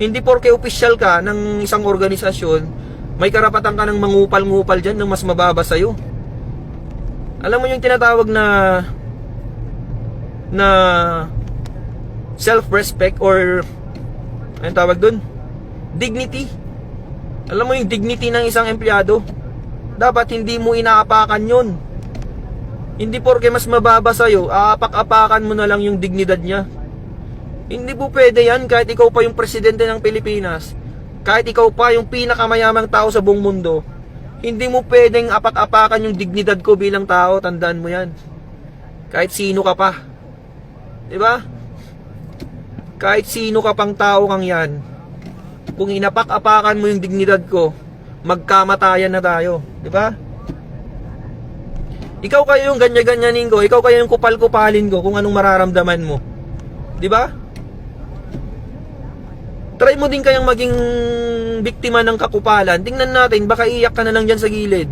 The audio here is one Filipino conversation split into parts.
Hindi porke opisyal ka ng isang organisasyon, may karapatan ka ng mangupal-ngupal dyan ng mas mababa sa'yo. Alam mo yung tinatawag na self-respect or anong tawag dun? Dignity. Alam mo yung dignity ng isang empleyado, dapat hindi mo inaapakan yun. Hindi porke mas mababa sa'yo, aapak-apakan mo na lang yung dignidad niya. Hindi po pwede yan kahit ikaw pa yung presidente ng Pilipinas, kahit ikaw pa yung pinakamayamang tao sa buong mundo. Hindi mo pwedeng apak-apakan yung dignidad ko bilang tao, tandaan mo yan. Kahit sino ka pa. Diba? Kahit sino ka pang tao kang yan, kung inapak-apakan mo yung dignidad ko, magkamatayan na tayo. Diba? Ikaw kayo yung ganya-ganyanin ko, ikaw kayo yung kupal-kupalin ko kung anong mararamdaman mo. Diba? Try mo din kayang maging biktima ng kakupalan. Tingnan natin, baka iyak ka na lang dyan sa gilid.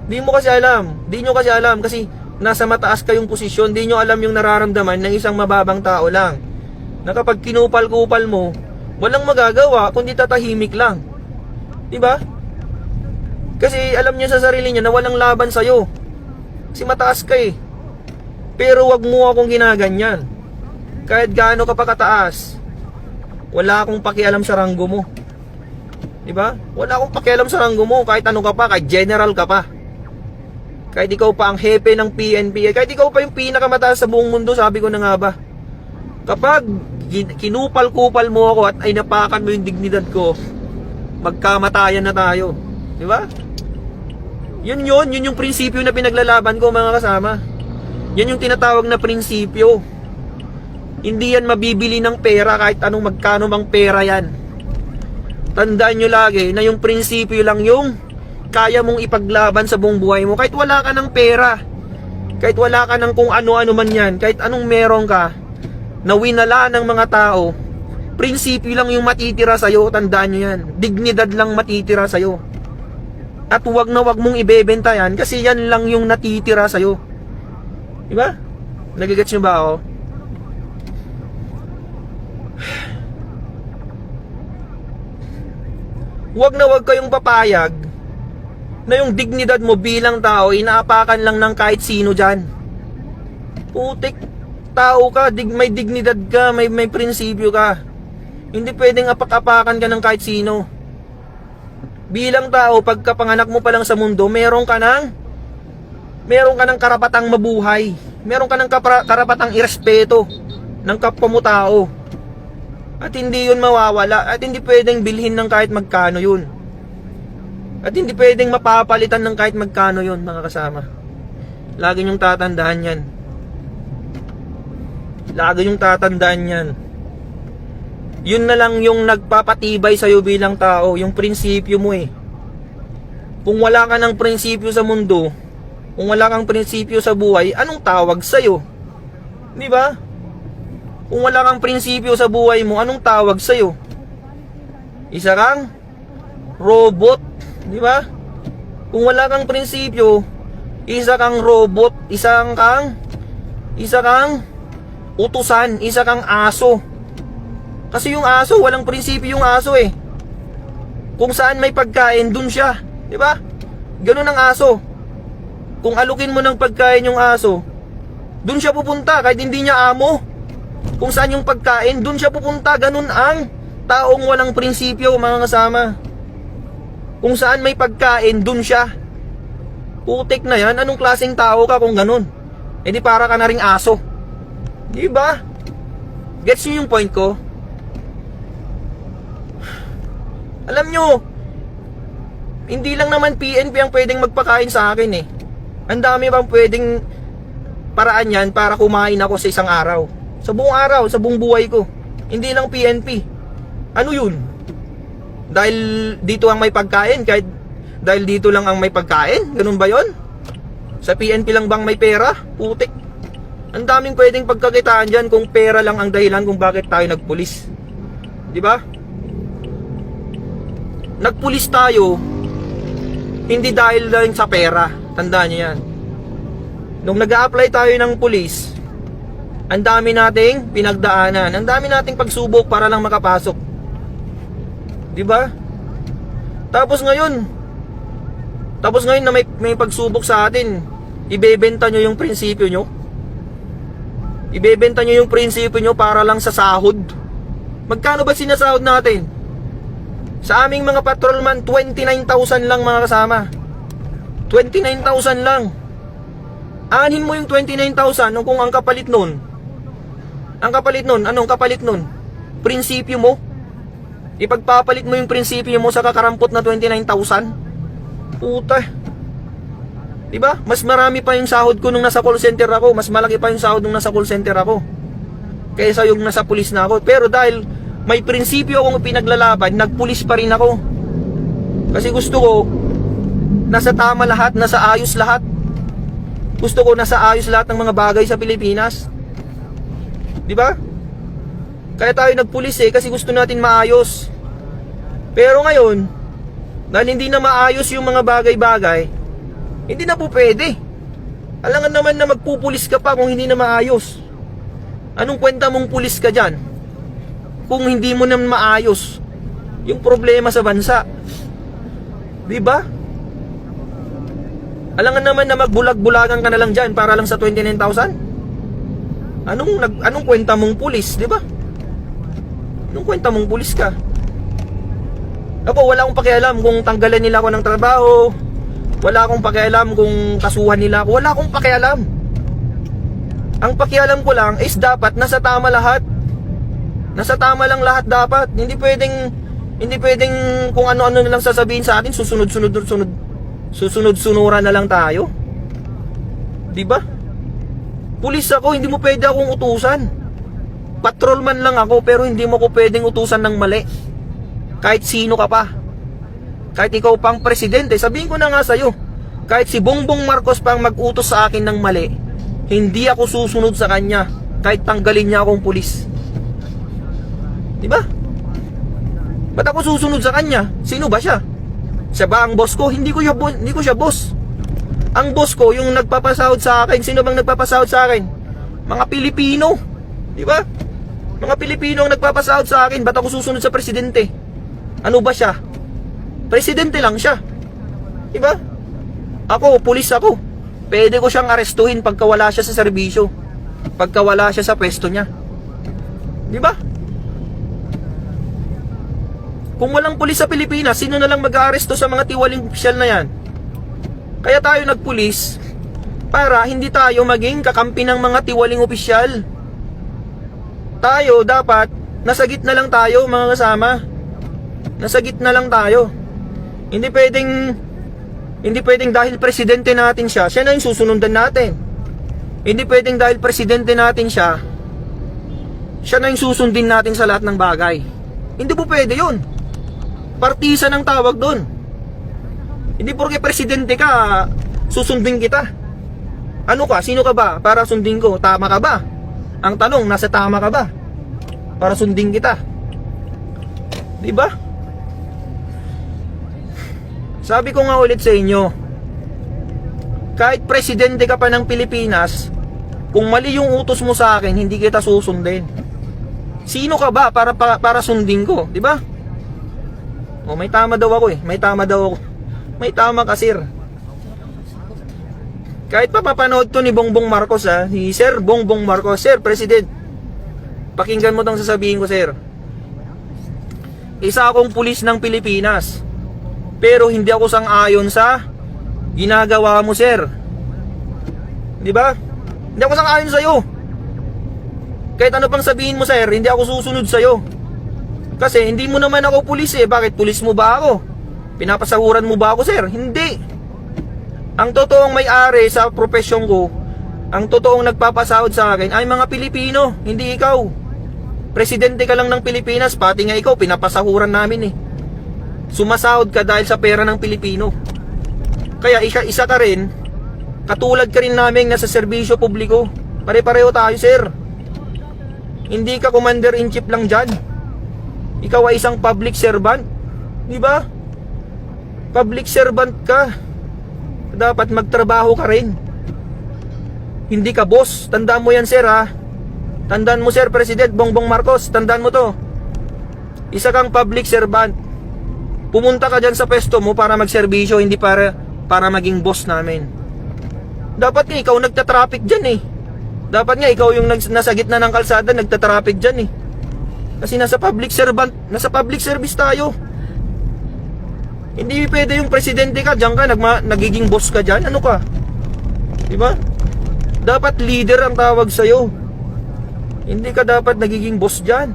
Di mo kasi alam. Di nyo kasi alam kasi nasa mataas kayong posisyon. Di nyo alam yung nararamdaman ng isang mababang tao lang, na kapag kinupal-kupal mo, walang magagawa kundi tatahimik lang. Diba? Kasi alam niya sa sarili niya na walang laban sa'yo. Kasi mataas ka eh. Pero wag mo akong ginaganyan. Kahit gaano ka pa kataas, wala akong pakialam sa ranggo mo. Diba? Wala akong pakialam sa ranggo mo. Kahit ano ka pa, kahit general ka pa, kahit ikaw pa ang hepe ng PNP, kahit ikaw pa yung pinakamataas sa buong mundo, sabi ko na nga ba, kapag kinupal-kupal mo ako at ay napakan mo yung dignidad ko, magkamatayan na tayo. Diba? Yun yung prinsipyo na pinaglalaban ko, mga kasama. Yan yung tinatawag na prinsipyo. Hindi yan mabibili ng pera kahit anong magkano mang pera yan. Tandaan nyo lagi na yung prinsipyo lang yung kaya mong ipaglaban sa buong buhay mo. Kahit wala ka ng pera, kahit wala ka ng kung ano-ano man yan, kahit anong meron ka na winala ng mga tao, prinsipyo lang yung matitira sa'yo. Tandaan nyo yan. Dignidad lang matitira sa'yo. At wag na wag mong ibebenta yan kasi yan lang yung natitira sa'yo. Diba? Nagigets nyo ba ako? Wag na wag kayong papayag na yung dignidad mo bilang tao inaapakan lang ng kahit sino dyan. Putik, tao ka, may dignidad ka, may prinsipyo ka. Hindi pwedeng apak-apakan ka ng kahit sino. Bilang tao, pagkapanganak mo pa lang sa mundo, meron ka ng karapatang mabuhay. Meron ka ng karapatang irespeto ng kapwa mo tao. At hindi yun mawawala. At hindi pwedeng bilhin ng kahit magkano yun. At hindi pwedeng mapapalitan ng kahit magkano yun, mga kasama. Lagi nyong tatandaan yan. Lagi nyong tatandaan yan. Yun na lang yung nagpapatibay sa'yo bilang tao, yung prinsipyo mo eh. Kung wala ka ng prinsipyo sa mundo, kung wala kang prinsipyo sa buhay, anong tawag sa'yo? Di ba? Kung wala kang prinsipyo sa buhay mo, anong tawag sa'yo? Isa kang robot, di ba? Kung wala kang prinsipyo, isa kang robot, isa kang utusan, isa kang aso. Kasi yung aso, walang prinsipyo yung aso eh. Kung saan may pagkain, dun siya, di ba? Ganun ang aso. Kung alukin mo ng pagkain yung aso, dun siya pupunta kahit hindi niya amo. Kung saan yung pagkain, dun siya pupunta. Ganun ang taong walang prinsipyo, mga kasama. Kung saan may pagkain, dun siya. Putik na yan. Anong klaseng tao ka kung ganun? Eh di para ka na ring aso. Di ba? Gets nyo yung point ko? Alam nyo, hindi lang naman PNP ang pwedeng magpakain sa akin eh. Ang dami bang pwedeng paraan yan para kumain ako sa isang araw. Sa buong araw, sa buong buhay ko. Hindi lang PNP. Ano yun? Dahil dito ang may pagkain, kahit dahil dito lang ang may pagkain? Ganun ba yon? Sa PNP lang bang may pera? Putik. Ang daming pwedeng pagkakitaan dyan kung pera lang ang dahilan kung bakit tayo nagpulis. Di ba? Nagpulis tayo hindi dahil lang sa pera. Tandaan niyo yan. Nung nag-a-apply tayo ng pulis, Ang dami nating pinagdaanan, ang dami nating pagsubok para lang makapasok. 'Di ba? Tapos ngayon na may pagsubok sa atin, ibebenta nyo yung prinsipyo nyo? Ibebenta nyo yung prinsipyo nyo para lang sa sahod? Magkano ba sinasahod natin? Sa aming mga patrolman, 29,000 lang mga kasama. 29,000 lang. Anin mo yung 29,000 kung ang kapalit nun. Ang kapalit nun, anong kapalit nun? Prinsipyo mo. Ipagpapalit mo yung prinsipyo mo sa kakarampot na 29,000. Puta. Diba? Mas marami pa yung sahod ko nung nasa call center ako. Mas malaki pa yung sahod nung nasa call center ako kaysa yung nasa pulis na ako. Pero dahil may prinsipyo akong pinaglalaban, nagpulis pa rin ako. Kasi gusto ko nasa tama lahat, nasa ayos lahat. Gusto ko nasa ayos lahat ng mga bagay sa Pilipinas. Diba? Kaya tayo nagpulis kasi gusto natin maayos. Pero ngayon, dahil hindi na maayos yung mga bagay-bagay, hindi na po pwede. Alangan naman na magpupulis ka pa kung hindi na maayos. Anong kwenta mong pulis ka dyan kung hindi mo na maayos yung problema sa bansa? Diba? Alangan naman na magbulag-bulagan ka na lang dyan para lang sa 29,000? Anong kwenta mong pulis, diba? Anong kwenta mong pulis ka? Ako, wala akong pakialam kung tanggalan nila ako ng trabaho. Wala akong pakialam kung kasuhan nila ako. Wala akong pakialam. Ang pakialam ko lang is dapat nasa tama lahat. Nasa tama lang lahat dapat. Hindi pwedeng kung ano-ano na lang sasabihin sa atin, susunod-sunuran na lang tayo. Diba? Pulis ako, hindi mo pwede akong utusan. Patrolman lang ako, pero hindi mo ko pwedeng utusan ng mali. Kahit sino ka pa. Kahit ikaw pang presidente, sabihin ko na nga sa'yo, kahit si Bongbong Marcos pang mag-utos sa akin ng mali, hindi ako susunod sa kanya kahit tanggalin niya akong pulis. Diba? Ba't ako susunod sa kanya? Sino ba siya? Siya ba ang boss ko? Hindi ko siya boss. Ang boss ko, yung nagpapasahod sa akin. Sino bang nagpapasahod sa akin? Mga Pilipino. Diba? Mga Pilipino ang nagpapasahod sa akin. Ba't ako susunod sa presidente? Ano ba siya? Presidente lang siya. Diba? Ako, pulis ako. Pwede ko siyang arestuhin pagka wala siya sa serbisyo. Pagka wala siya sa pwesto niya. Diba? Kung walang pulis sa Pilipinas, sino na lang mag-aaresto sa mga tiwaling opisyal na yan? Kaya tayo nagpulis para hindi tayo maging kakampi ng mga tiwaling opisyal. Tayo dapat nasa gitna lang tayo mga kasama. Nasa gitna lang tayo. Hindi pwedeng dahil presidente natin siya na yung susunundan natin. Hindi pwedeng dahil presidente natin siya na yung susundin natin sa lahat ng bagay. Hindi po pwede yun. Partisan ang tawag doon. Hindi porke presidente ka, susundin kita. Ano ka? Sino ka ba para sundin ko? Tama ka ba? Ang tanong, nasa tama ka ba para sundin kita? Diba? Sabi ko nga ulit sa inyo, kahit presidente ka pa ng Pilipinas, kung mali yung utos mo sa akin, hindi kita susundin. Sino ka ba para sundin ko? Diba? O, may tama daw ako eh. May tama daw ako. May tama ka, sir. Kahit pa papanood to ni Bongbong Marcos si Sir Bongbong Marcos, Sir President, pakinggan mo tong sasabihin ko, sir. Isa akong pulis ng Pilipinas, pero hindi ako sang-ayon sa ginagawa mo, sir. Di ba? Hindi ako sang-ayon sa'yo. Kahit ano pang sabihin mo, sir, hindi ako susunod sa'yo. Kasi hindi mo naman ako pulis eh. Bakit pulis mo ba ako? Pinapasahuran mo ba ako, sir? Hindi. Ang totoong may-ari sa profesyon ko, ang totoong nagpapasahod sa akin ay mga Pilipino, hindi ikaw. Presidente ka lang ng Pilipinas, pati nga ikaw, pinapasahuran namin eh. Sumasahod ka dahil sa pera ng Pilipino. Kaya isa ka rin, katulad ka rin namin nasa serbisyo publiko. Pare-pareho tayo, sir. Hindi ka commander-in-chief lang dyan. Ikaw ay isang public servant. Di ba? Public servant ka. Dapat magtrabaho ka rin. Hindi ka boss. Tandaan mo yan, sir, ha? Tandaan mo, Sir President Bongbong Marcos, tandaan mo to. Isa kang public servant. Pumunta ka dyan sa pwesto mo para magserbisyo, hindi para maging boss namin. Dapat nga ikaw nagtatraffic dyan eh. Dapat nga ikaw yung nasa gitna ng kalsada nagtatraffic dyan eh. Kasi nasa public service tayo. Hindi pwede yung presidente ka, dyan ka, nagiging boss ka dyan. Ano ka? Diba? Dapat leader ang tawag sa'yo. Hindi ka dapat nagiging boss dyan.